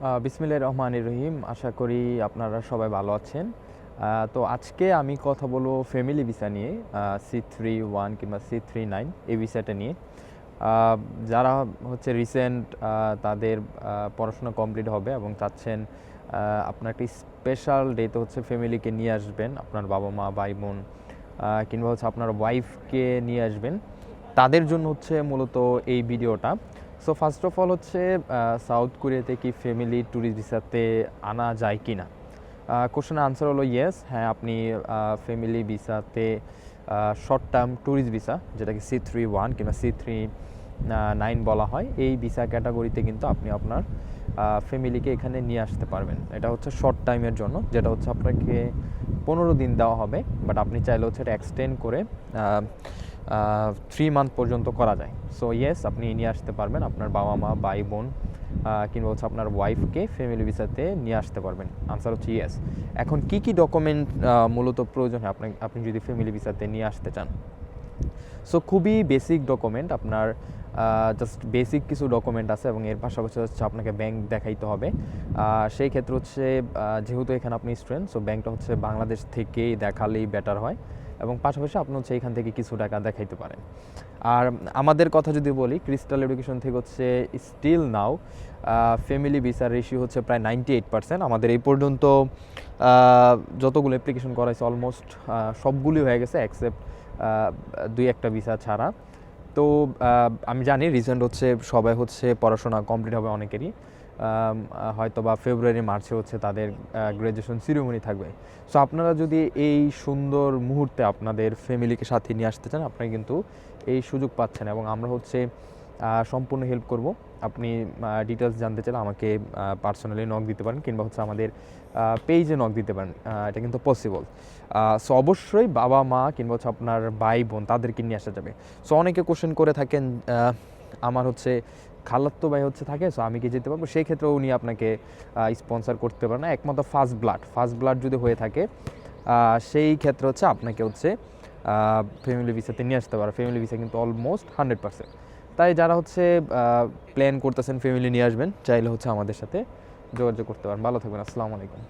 বিসমিল্লাহির রহমানির রহিম। আশা করি আপনারা সবাই ভালো আছেন। তো আজকে আমি কথা বলবো ফ্যামিলি ভিসা নিয়ে, C31 কিংবা C39 এই ভিসাটা নিয়ে। যারা হচ্ছে রিসেন্ট তাদের পড়াশোনা কমপ্লিট হবে এবং চাচ্ছেন আপনার একটি স্পেশাল ডেতে হচ্ছে ফ্যামিলিকে নিয়ে আসবেন, আপনার বাবা মা ভাই বোন কিংবা হচ্ছে আপনার ওয়াইফকে নিয়ে আসবেন, তাদের জন্য হচ্ছে মূলত এই ভিডিওটা। সো ফার্স্ট অফ অল হচ্ছে সাউথ কোরিয়াতে কি ফ্যামিলি ট্যুরিস্ট ভিসাতে আনা যায় কি না? কোশ্চেনের আনসার হলো ইয়েস, হ্যাঁ আপনি ফ্যামিলি ভিসাতে শর্ট টার্ম ট্যুরিস্ট ভিসা, যেটাকে C31 কিংবা C39 বলা হয়, এই ভিসা ক্যাটাগরিতে কিন্তু আপনি আপনার ফ্যামিলিকে এখানে নিয়ে আসতে পারবেন। এটা হচ্ছে শর্ট টাইমের জন্য, যেটা হচ্ছে আপনাকে 15 দিন দেওয়া হবে, বাট আপনি চাইলে হচ্ছে এটা এক্সটেন্ড করে 3 মান্থ পর্যন্ত করা যায়। সো ইয়েস, আপনি নিয়ে আসতে পারবেন আপনার বাবা মা ভাই বোন কিংবা হচ্ছে আপনার ওয়াইফকে ফ্যামিলি ভিসাতে নিয়ে আসতে পারবেন। আনসার হচ্ছে ইয়েস। এখন কি কি ডকুমেন্ট মূলত প্রয়োজন হয় আপনি যদি ফ্যামিলি ভিসাতে নিয়ে আসতে চান? সো খুবই বেসিক ডকুমেন্ট, আপনার জাস্ট বেসিক কিছু ডকুমেন্ট আছে এবং এর পাশাপাশি হচ্ছে আপনাকে ব্যাংক দেখাইতে হবে। সেই ক্ষেত্রে হচ্ছে যেহেতু এখানে আপনি স্টুডেন্ট, সো ব্যাংকটা হচ্ছে বাংলাদেশ থেকেই দেখালেই বেটার হয় এবং পাশাপাশি আপনি হচ্ছে এখান থেকে কিছু টাকা দেখাইতে পারেন। আর আমাদের কথা যদি বলি, ক্রিস্টাল এডুকেশন থেকে হচ্ছে স্টিল নাও ফ্যামিলি ভিসার রেশিও হচ্ছে প্রায় 98%। আমাদের এই পর্যন্ত যতগুলো অ্যাপ্লিকেশন করা হয়েছে অলমোস্ট সবগুলি হয়ে গেছে এক্সেপ্ট 2-1টা ভিসা ছাড়া। তো আমি জানি রিসেন্ট হচ্ছে সবাই হচ্ছে পড়াশোনা কমপ্লিট হবে অনেকেরই, হয়তো বা ফেব্রুয়ারি মার্চে হচ্ছে তাদের গ্র্যাজুয়েশন সিরিমনি থাকবে। সো আপনারা যদি এই সুন্দর মুহূর্তে আপনাদের ফ্যামিলিকে সাথে নিয়ে আসতে চান, আপনারা কিন্তু এই সুযোগ পাচ্ছেন এবং আমরা হচ্ছে সম্পূর্ণ হেল্প করব। আপনি ডিটেলস জানতে চাইলে আমাকে পার্সোনালি নক দিতে পারেন কিংবা হচ্ছে আমাদের পেজে নক দিতে পারেন, এটা কিন্তু পসিবল। সো অবশ্যই বাবা মা কিংবা হচ্ছে আপনার ভাই বোন তাদেরকে নিয়ে আসা যাবে। সো অনেকে কোশ্চেন করে থাকেন, আমার হচ্ছে খালাতো ভাই হচ্ছে থাকে, সো আমি কি যেতে পারবো? সেই ক্ষেত্রে উনি আপনাকে স্পন্সর করতে পারেন না, একমাত্র ফার্স্ট ব্লাড যদি হয়ে থাকে সেই ক্ষেত্রে হচ্ছে আপনাকে হচ্ছে ফ্যামিলি ভিসাতে নিয়ে আসতে পারে। ফ্যামিলি ভিসা কিন্তু অলমোস্ট 100%। তাই যারা হচ্ছে প্ল্যান করতেছেন ফ্যামিলি নিয়ে আসবেন, চাইলে হচ্ছে আমাদের সাথে যোগাযোগ করতে পারেন। ভালো থাকবেন, আসসালামু আলাইকুম।